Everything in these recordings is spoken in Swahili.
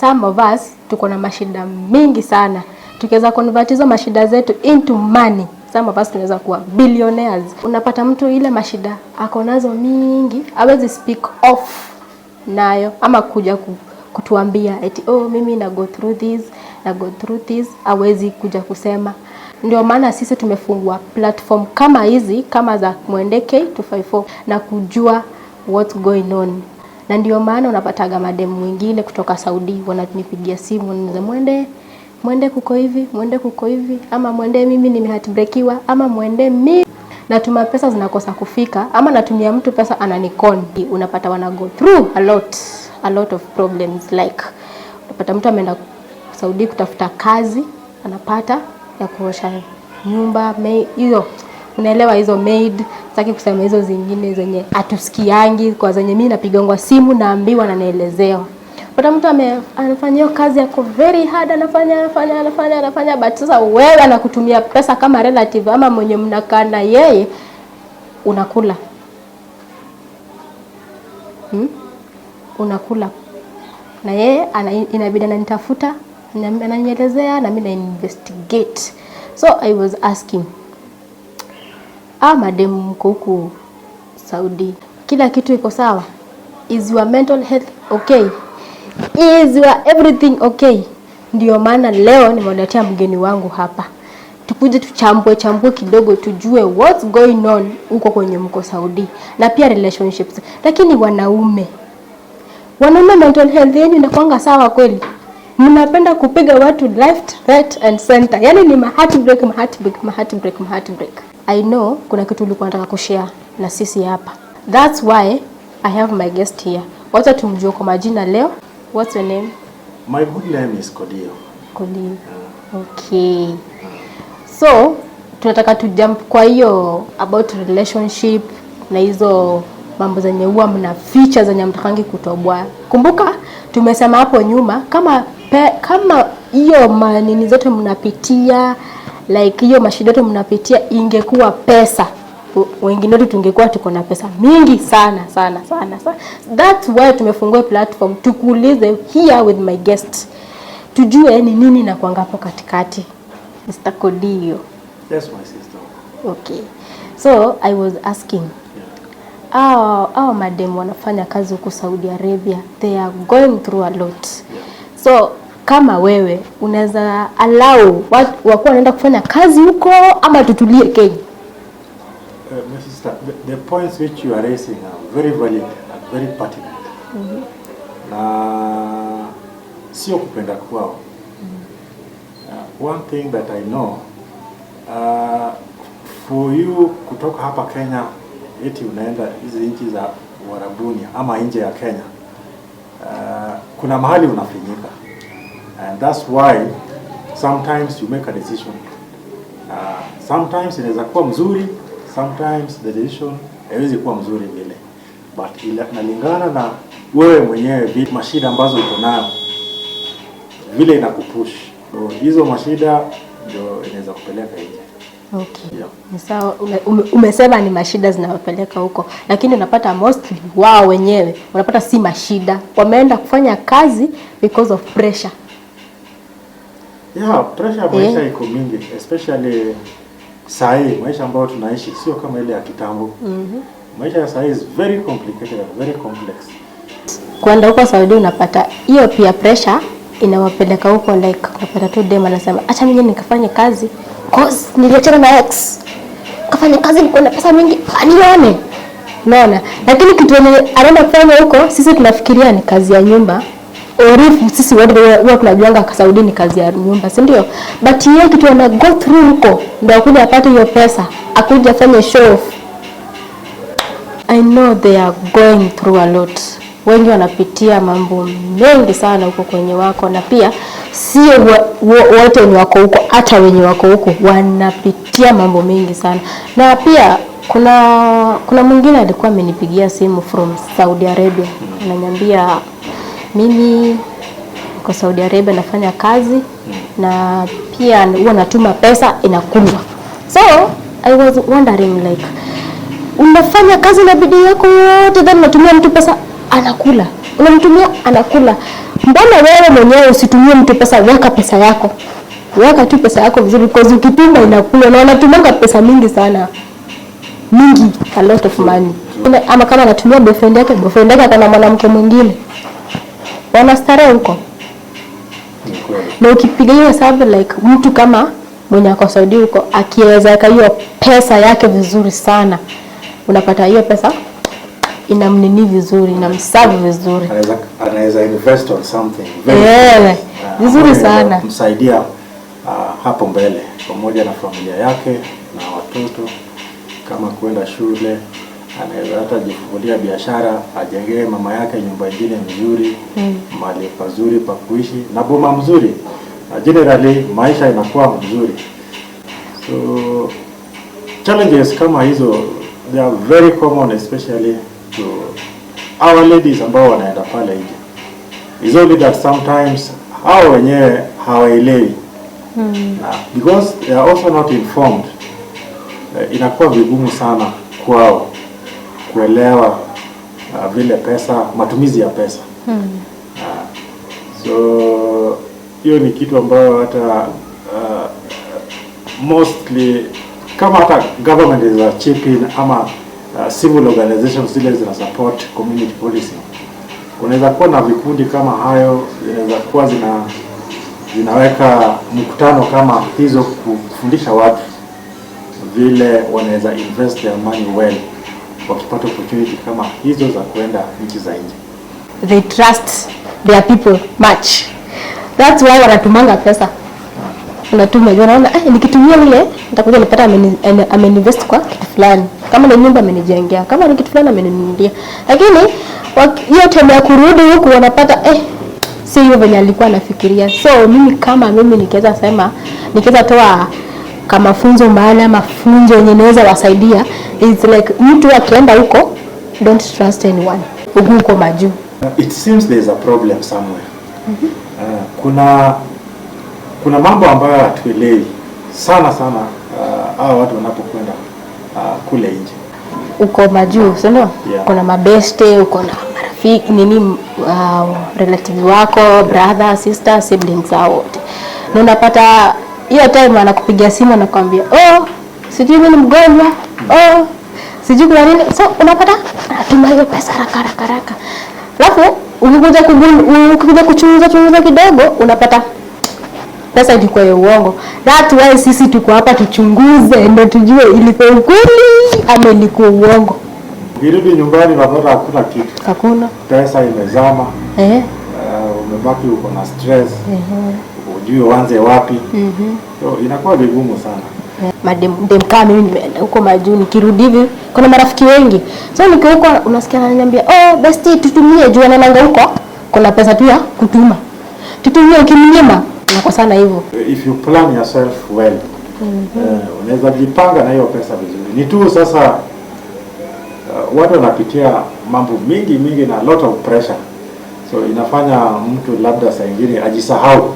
some of us tuko na mashida mingi sana. Tukiweza convert hizo mashida zetu into money, some of us tunaweza kuwa billionaires. Unapata mtu ile mashida ako nazo mingi, hawezi speak off nayo ama kuja kutuambia eti mimi na go through this, hawezi kuja kusema. Ndio maana sisi tumefungua platform kama hizi, kama za Mwende K254 na kujua what's going on. Na ndio maana unapataga mademu wengine kutoka Saudi wananipigia simu, wananiambia Mwende kuko hivi, ama Mwende mimi nimeheartbreakiwa, ama Mwende mimi natuma pesa zinakosa kufika, ama natumia mtu pesa ananikon. Unapata wana go through a lot of problems. Like unapata mtu ameenda Saudi kutafuta kazi, anapata ya kuosha nyumba, hiyo unaelewa, hizo maid, sitaki kusema hizo zingine zenye atusikiangi, kwa zenye mimi napigangwa simu naambiwa na naelezewa. Pata mtu anafanya hiyo kazi yako very hard, anafanya but sasa wewe anakutumia pesa kama relative ama mwenye mnakaa na yeye unakula. Unakula. Na yeye inabidi ananitafuta, ananielezea na mimi na investigate. So I was asking, madam mko huku Saudi, kila kitu iko sawa? Is your mental health okay? Is your everything okay? Ndio maana leo nimewaletea mgeni wangu hapa. Tukuje tuchambue kidogo, tujue what's going on huko kwenye mko Saudi, na pia relationships. Lakini wanaume mental health yenu inakuanga sawa kweli? Mnapenda kupiga watu left, right and center. Yaani ni heartbreak. I know kuna kitu ulikuwa unataka kushare na sisi hapa. That's why I have my guest here. Wacha tumjue kwa majina leo. What's your name? My good name is Kodio. Okay. So, tunataka tu jump kwa hiyo about relationship na hizo mambo zenye huwa mna features zenye mtakangi kutoboa. Kumbuka tumesema hapo nyuma kama hiyo manini zote mnapitia, like hiyo mashida yote mnapitia ingekuwa pesa, wengine wetu tungekuwa tuko na pesa mingi sana. That's why tumefungua platform tukuulize here with my guest, tujue ni nini na kuanga hapo katikati. Mr. Kodio. Yes, my sister. Okay. So I was asking, madam wanafanya kazi huko Saudi Arabia, they are going through a lot. So kama wewe unaweza allow watu wako wanaenda kufanya kazi huko ama tutulie Kenya? My sister, the points which you are raising are very valid and very pertinent. Na sio kupenda kwao. One thing that I know, for you kutoka hapa Kenya eti unaenda hizi nchi za Uarabuni ama nje ya Kenya, kuna mahali unafinyika, and that's why sometimes you make a decision. Sometimes inaweza kuwa mzuri, sometimes the decision haiwezi kuwa mzuri vile, but inalingana na wewe mwenyewe mashida ambazo uko nayo vile inakupush. So hizo mashida ndio inaweza kupeleka nje. Okay. Yeah. Ni sawa, umesema ni mashida zinawapeleka huko, lakini unapata mostly wao wenyewe unapata si mashida, wameenda kufanya kazi because of pressure. Yeah, pressure maisha iko mingi, especially sahi maisha ambayo tunaishi sio kama ile ya kitambo. Maisha ya sahi is very complicated, very complex. Kwenda huko Saudi unapata hiyo pia pressure inawapeleka huko, like unapata tu dem anasema acha mimi nikafanye kazi cause niliachana na ex, kafanya kazi niko na pesa mingi anione. Unaona? Lakini kitu anaenda kufanya huko sisi tunafikiria ni kazi ya nyumba. Orifu sisi wote tunajuanga kwa Saudi ni kazi ya nyumba, si ndio? But yeye kitu ana go through huko ndio akuje apate hiyo pesa, akuje afanye show off. I know they are going through a lot. Wengi wanapitia mambo mengi sana huko kwenye wako, na pia sio wote ni wako huko, hata wenye wako huko wanapitia mambo mengi sana. Na pia kuna mwingine alikuwa amenipigia simu from Saudi Arabia, ananiambia mimi kwa Saudi Arabia nafanya kazi na pia huwa natuma pesa inakulwa. So I was wondering like, unafanya kazi na bidii yako yote then unatumia mtu pesa anakula, unamtumia anakula. Mbona wewe mwenyewe usitumie mtu pesa? Weka pesa yako. Weka tu pesa yako vizuri, because ukituma inakula, na unatumanga pesa mingi sana. Mingi, a lot of money. Ama kama anatumia boyfriend yake kana mwanamke mwingine. Wanastarehe huko. Na ukipiga hiyo hesabu like mtu kama mwenye ako Saudi huko akiweza hiyo pesa yake vizuri sana, unapata hiyo pesa inamnini vizuri, inamserve vizuri. Anaweza invest on something vizuri sana. Msaidia hapo mbele pamoja na familia yake na watoto, kama kwenda shule, anaweza hata jifungulia biashara, ajengee mama yake nyumba nyingine nzuri, mahali pazuri pa kuishi na boma mzuri. Generally maisha inakuwa mzuri. So challenges kama hizo they are very common, especially to our ladies ambao wanaenda pale nje. It's only that sometimes hao wenyewe hawaelewi. Because they are also not informed, inakuwa vigumu sana kwao kuelewa vile pesa, matumizi ya pesa. So hiyo ni kitu ambayo hata mostly kama hata government is a chip in ama civil organizations zile zina support community policy. Kunaweza kuwa na vikundi kama hayo, zinaweza kuwa zinaweka mkutano kama hizo kufundisha watu vile wanaweza invest their money well, wakipata opportunity kama hizo za kwenda nchi za nje. They trust their people much. That's why wanatumanga pesa. Unatuma, unaona nikitumia ile nitakuja nipata ameinvest kwa kitu fulani. Kama ni nyumba amenijengea, kama ni kitu fulani ameninunulia. Lakini hiyo time ya kurudi huku wanapata si hiyo venye alikuwa anafikiria. So mimi nikiweza sema, nikiweza toa kama funzo mahali ama funzo yenye inaweza wasaidia, it's like mtu akienda huko, don't trust anyone. Huko majuu. It seems there is a problem somewhere. Kuna mambo ambayo hatuelewi sana hao watu wanapokwenda kule nje. Uko majuu, sio? Yeah. Kuna mabeste, uko na marafiki relatives wako, brother, sister, siblings wote. Na unapata hiyo time anakupigia simu anakuambia, sijui mimi ni mgonjwa. Sijui kuna nini. So unapata atuma hiyo pesa haraka. Alafu ukikuja kuchunguza kidogo unapata pesa ilikuwa ya uongo. That why sisi tuko hapa tuchunguze ndio tujue ilikuwa ukweli ama ilikuwa uongo. Ukirudi nyumbani unapata hakuna kitu. Hakuna. Pesa imezama. Umebaki uko na stress. Hujui uanze wapi. So inakuwa vigumu sana. Madem kama mimi nimeenda huko majuu, nikirudi hivi kuna marafiki wengi. So nikiwa huko unasikia ananiambia, bestie tutumie juu anaanga huko. Kuna pesa tu ya kutuma. Tutumie ukimnyima. Unakosana hivyo. If you plan yourself well, unaweza jipanga na hiyo pesa vizuri. Ni tu sasa watu wanapitia mambo mingi na a lot of pressure. So inafanya mtu labda saa nyingine ajisahau.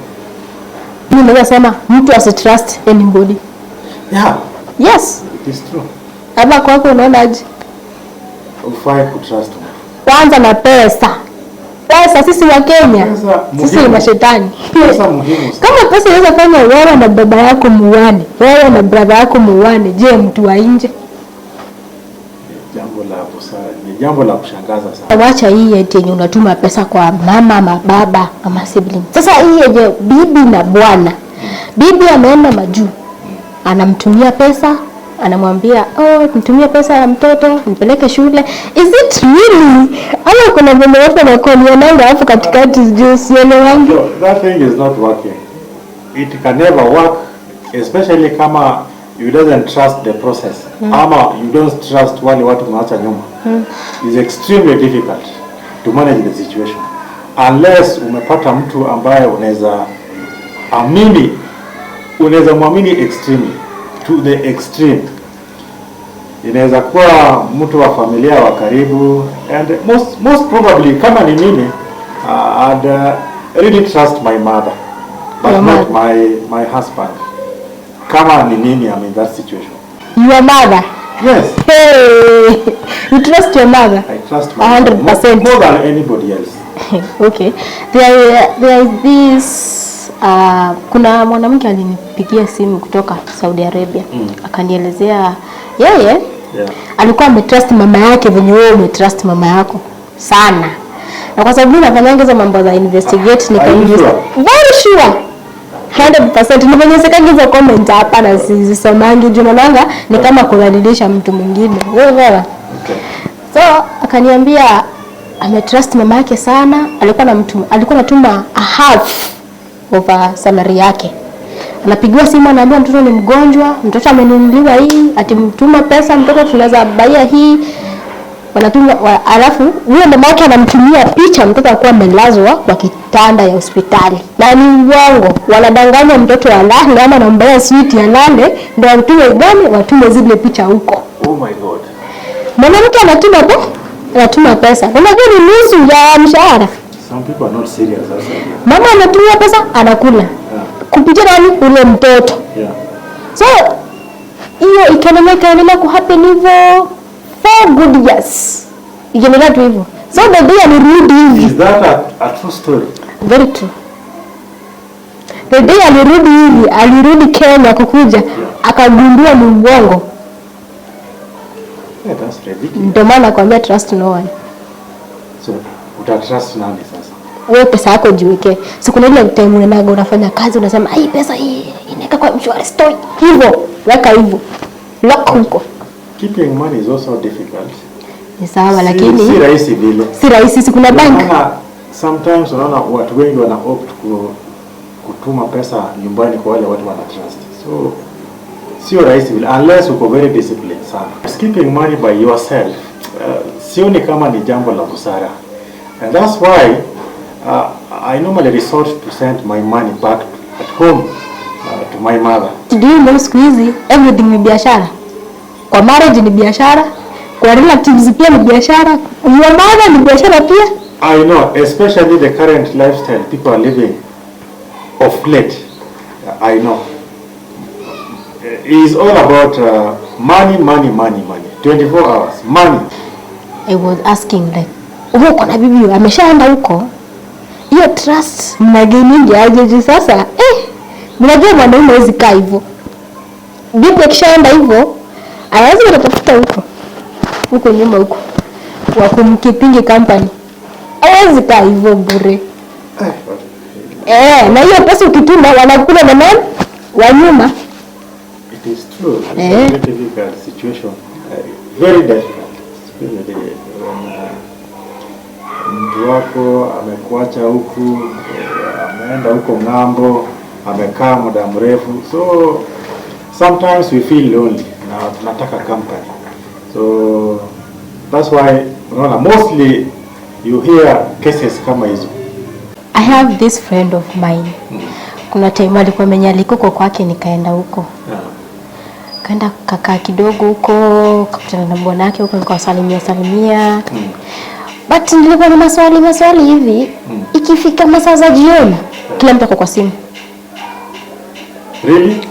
Mimi naweza sema mtu asitrust anybody. Yeah. Yes. It is true. Hapa kwako unaona aje? Ufai kutrust. Kwanza na pesa. Pesa sisi wa Kenya. Sisi ni mashetani. Pesa muhimu. Kama pesa inaweza fanya wewe na baba yako muane, wewe na brother yako muane, je, mtu wa nje? Jambo la busara, ni jambo la kushangaza sana. Wacha hii eti yenye unatuma pesa kwa mama ama baba ama sibling. Sasa hii yenye bibi na bwana. Bibi ameenda majuu. Anamtumia pesa, anamwambia, nitumie pesa ya mtoto, nipeleke shule. Is it really? Ama kuna vile watu wanakuoniana hapo katikati juu siele wangu. That thing is not working. It can never work, especially kama you doesn't trust the process. Ama you don't trust wale watu mnaacha nyuma. It's extremely difficult to manage the situation. Unless umepata mtu ambaye unaweza muamini extremely, to the extreme. Inaweza kuwa mtu wa familia wa karibu, and most probably kama ni mimi, I'd really trust my mother, but not my husband. Kama ni mimi, I'm in that situation. Your mother? Yes. Hey, you trust your mother? I trust my 100%. More than anybody else. Okay. There is this kuna mwanamke alinipigia simu kutoka Saudi Arabia. Akanielezea yeye alikuwa ametrust mama yake venye wewe umetrust mama yako sana. Na kwa sababu nafanyanga hizo mambo za investigate very sure 100% nimonyeseka hizo comment hapa na sizisomangi jumananga ni kama kudhalilisha mtu mwingine. Wewe okay. So akaniambia ametrust mama yake sana, alikuwa anatuma a half of salary yake. Anapigiwa simu anaambia mtoto ni mgonjwa, mtoto amenunuliwa hii, atimtuma pesa mtoto tunaweza baia hii. Wanatuma alafu huyo mama yake anamtumia picha mtoto alikuwa amelazwa kwa kitanda ya hospitali. Na ni uongo. Wanadanganya mtoto alale ama anambaya sweet alale ndio watume zile picha huko. Oh my god. Mwanamke anatuma pesa. Unajua ni nusu ya mshahara. Some people are not serious as well. Mama anatumia pesa anakula. Kupitia nani ule mtoto. So hiyo ikaendelea kuhappen hivyo for good years. Ikiendelea tu hivyo. So the day alirudi hivi. Is that a true story? Very true. The day alirudi Kenya kukuja akagundua ni uongo. Yeah, that's ridiculous. Ndio maana nakwambia trust no one. So utatrust nani sasa? Wewe pesa yako jiweke. Siku ile time unaenda unafanya kazi unasema hii pesa hii inaweka kwa mshwari store. Hivyo, weka hivyo. Lock huko. Keeping money is also difficult. Ni sawa lakini si rahisi vile. Si rahisi kuna bank. Sometimes unaona watu wengi wana opt kutuma pesa nyumbani kwa wale watu wana trust. So sio rahisi vile unless uko very disciplined sana. Keeping money by yourself sioni kama ni jambo la busara. And that's why I normally resort to send my money back at home to my mother. Do you know squeezy everything ni biashara? Kwa marriage ni biashara, kwa relatives pia ni biashara, your mother ni biashara pia. I know, especially the current lifestyle people are living of late. I know. It's all about money. 24 hours, money. I was asking like, huko na bibi ameshaenda huko. Hiyo trust mnageni aje sasa? Mnajua mwanaume hawezi kaa hivyo. Bibi akishaenda hivyo, anaweza kutafuta huko nyuma huko. Wa kumkipingi company. Hawezi kaa hivyo bure. Na hiyo pesa ukituma wanakula na nani? Wa nyuma. It is true. It's a very difficult situation. Very difficult. Mtu wako amekuacha huku, ameenda huko ng'ambo, amekaa muda mrefu. So sometimes we feel lonely na tunataka company. So that's why mostly you hear cases kama hizo. I have this friend of mine. Kuna time alikuwa amenyalika huko kwake nikaenda huko. Kaenda kakaa kidogo huko, kakutana na bwana yake huko nikawasalimia. But nilikuwa na maswali hivi, ikifika masaa za jioni, kila mtu kwa simu. Really?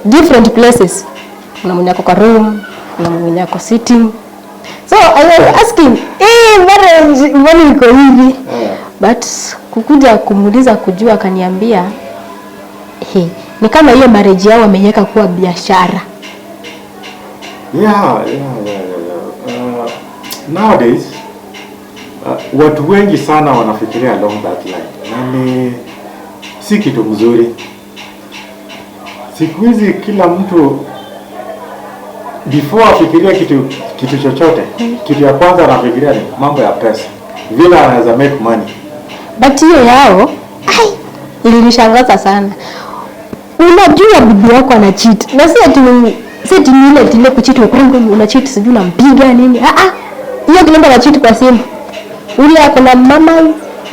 Different places. Kuna mwenye kwa room, kuna mwenye kwa sitting. So I was asking, marriage mbona iko hivi? But kukuja kumuuliza kujua akaniambia, ni kama hiyo marriage yao wameweka kuwa biashara. Yeah. Nowadays watu wengi sana wanafikiria along that line. Na si kitu mzuri. Siku hizi kila mtu before afikiria kitu chochote, kitu ya kwanza anafikiria ni mambo ya pesa. Vile anaweza make money. But hiyo yao ilinishangaza sana. Unajua bibi yako ana cheat. Na si ati ile kucheat ukweli una cheat sijui unampiga nini. Hiyo kile ana cheat kwa simu. Ule ako na mama,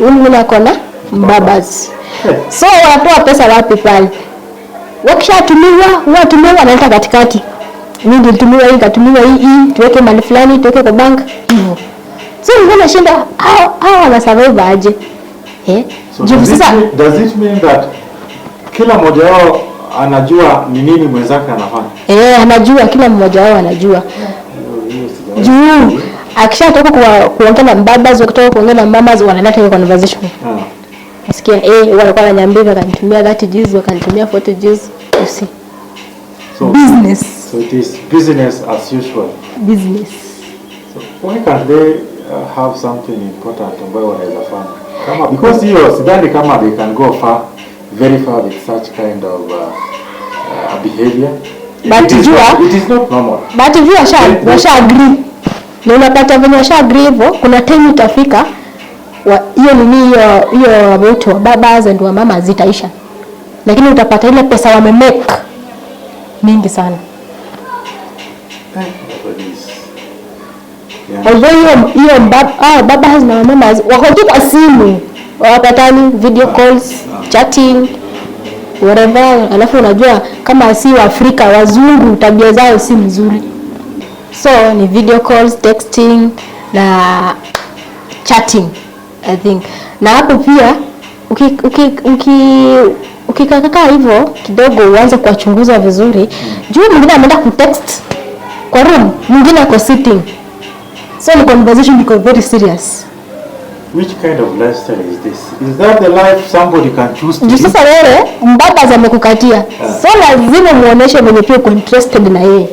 ule ako na babas. So wanatoa pesa wapi pale? Wakishatumiwa analeta katikati. Mimi nilitumiwa hii, katumiwa hii, tuweke mali fulani, tuweke kwa bank hivyo. So ngona shinda hao wana survive aje? So does it mean that kila mmoja wao anajua ni nini mwenzake anafanya? Anajua, kila mmoja wao anajua. Juu Akishatoka kuongea na babas, wakitoka kuongea na mamas, wanaleta hiyo conversation. Nasikia walikuwa wananiambia wakanitumia 30 Gs, wakanitumia 40 Gs. You see. So business. So it is business as usual. Business. So why can't they have something important ambayo wanaweza fanya? Kama because hiyo sidhani kama they can go very far with such kind of behavior. But it is not normal. But if you washa agree. Na unapata venye washa agree hivyo, kuna time itafika hiyo hiyo about wa babas and wa mama zitaisha. Lakini utapata ile pesa wamemake mingi sana. Although hiyo babas na mama wako tu kwa simu, wapatani video calls, chatting, whatever. Alafu unajua kama si wa Afrika, wazungu tabia zao si mzuri. So ni video calls, texting na chatting, I think. Na hapo pia ukikaka hivyo kidogo uanze kuwachunguza vizuri. Juu mwingine ameenda kutext kwa room, mwingine ako sitting. So the conversation becomes very serious. Which kind of lifestyle is this? Is that the life somebody can choose to live? Sasa wewe mbaba amekukatia. So lazima muoneshe mwenye pia uko interested na yeye.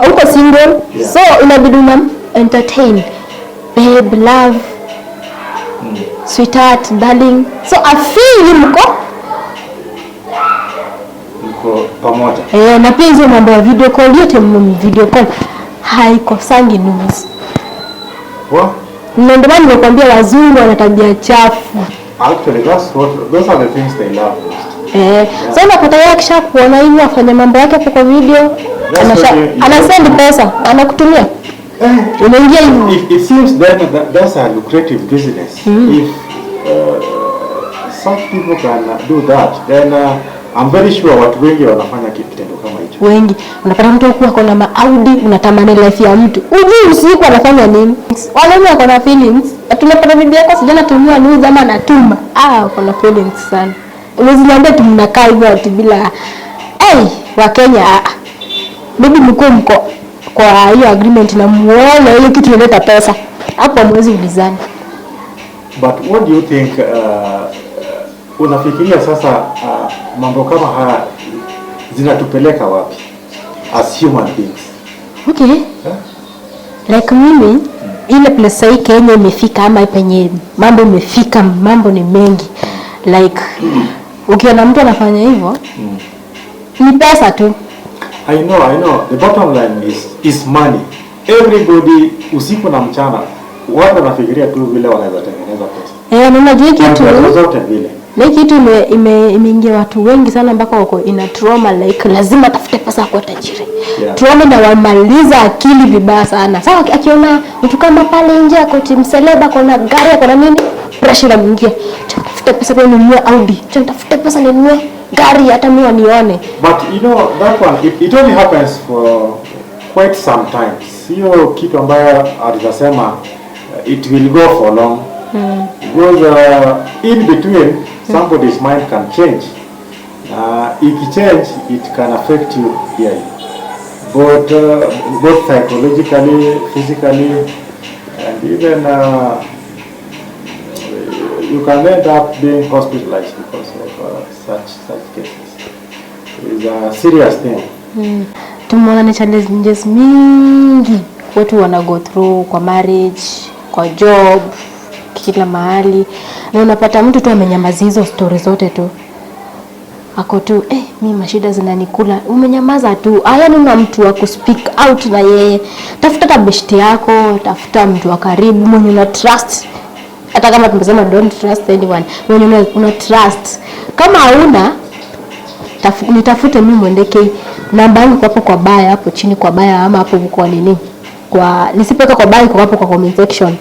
Uko single, yeah. So inabidi entertain. Babe, love, sweetheart, darling. So I feel mko pamoja. Na pia hizo mambo ya video call, yote video call haikosangi news. What? Ndio maana nimekwambia wazungu wana tabia chafu. Actually, those are the things they love most. Yeah. So unapata yeye akisha kuona hivi afanya mambo yake kwa video, anasend pesa, anakutumia. Unaingia hivi. It seems that's a lucrative business. If such people can do that, then I'm very sure watu wengi wanafanya kitendo kama hicho. Wengi. Unapata mtu huko ako na Audi, unatamani life ya mtu. Ujui usiku anafanya nini? Wanaume wako na feelings. Tunapata bibi yako sijana tumia news ama anatuma. Wako na feelings sana. Unaziniambia tu mnakaa hivyo ati bila wa Kenya. Bibi mko kwa hiyo agreement na muone ile kitu inaleta pesa. Hapo mwezi ulizani. But what do you think unafikiria sasa mambo kama haya zinatupeleka wapi as human beings? Okay. Like mimi ile place hii Kenya imefika ama penye mambo imefika, mambo ni mengi. Like ukiona mtu anafanya hivyo ni pesa tu. I know. The bottom line is money. Everybody usiku na mchana watu wanafikiria tu vile wanaweza tengeneza pesa. Na unajua kitu zote vile. Na kitu imeingia watu wengi sana mpaka wako ina trauma, like lazima tafute pesa kwa tajiri. Yeah. Trauma na wamaliza akili vibaya sana. Sasa akiona mtu kama pale nje ako timseleba kuna gari ako na nini? Pressure mwingia. Tafuta pesa kwa ninunue Audi. Tafuta pesa ninunue gari hata mimi wanione. But you know that one it only happens for quite some time. Sio kitu ambayo atasema it will go for long. Because in between somebody's mind can change. If it change, it can affect you here, both psychologically, physically, and even you can end up being hospitalized because of such cases. It's a serious thing. Tumeona ni challenges mingi watu wana go through kwa marriage, kwa job, kila mahali. Na unapata mtu tu amenyamaza hizo stories zote tu. Ako tu mimi mashida zinanikula. Umenyamaza tu. Yaani una mtu wa kuspeak out na yeye. Tafuta tabeshte yako, tafuta mtu wa karibu mwenye una trust. Hata kama tumesema don't trust anyone. Mwenye una trust. Kama hauna nitafute mimi mwendeke namba yangu hapo kwa baya hapo chini kwa baya ama hapo kwa nini? Kwa nisipeka kwa baya kwa hapo kwa comment section.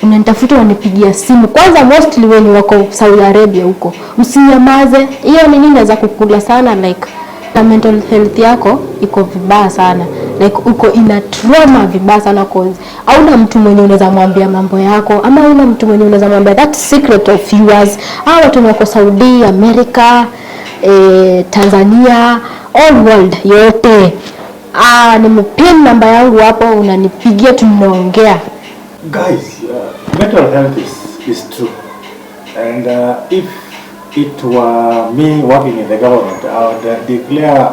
Unanitafuta wanipigia simu. Kwanza mostly when wako Saudi Arabia huko. Usinyamaze. Hiyo ni nini inaweza kukula sana, like na mental health yako iko vibaya sana. Like uko ina trauma vibaya sana cause hauna mtu mwenye unaweza mwambia mambo yako ama hauna mtu mwenye unaweza mwambia that secret of yours. Hao watu wako Saudi, America, Tanzania, all world yote. nimepin namba yangu hapo, unanipigia tunaongea. Guys, mental health is true. And if it were me working in the government, I would declare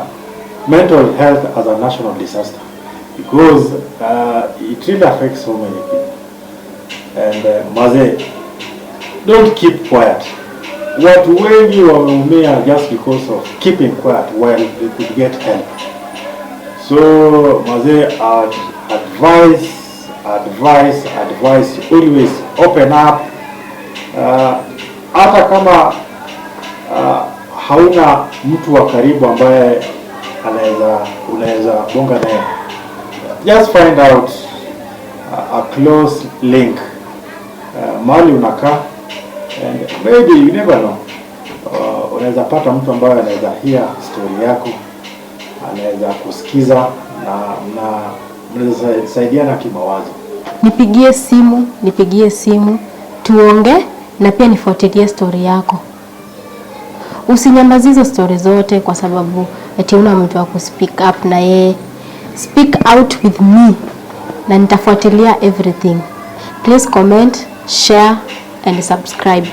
mental health as a national disaster, because it really affects so many people. And Maze, don't keep quiet. Watu wengi wameumia just because of keeping quiet while they could get help. So Maze, advice, always open up. Hata kama hauna mtu wa karibu ambaye unaweza bonga naye, just find out a close link mahali unakaa, and maybe you never know, unaweza pata mtu ambaye anaweza hear story yako, anaweza kusikiza na mnaweza saidiana kimawazo. Nipigie simu tuonge, na pia nifuatilie story yako. Usinyamazize story zote kwa sababu eti una mtu wa kuspeak up na yeye. Speak out with me na nitafuatilia everything. Please comment, share and subscribe.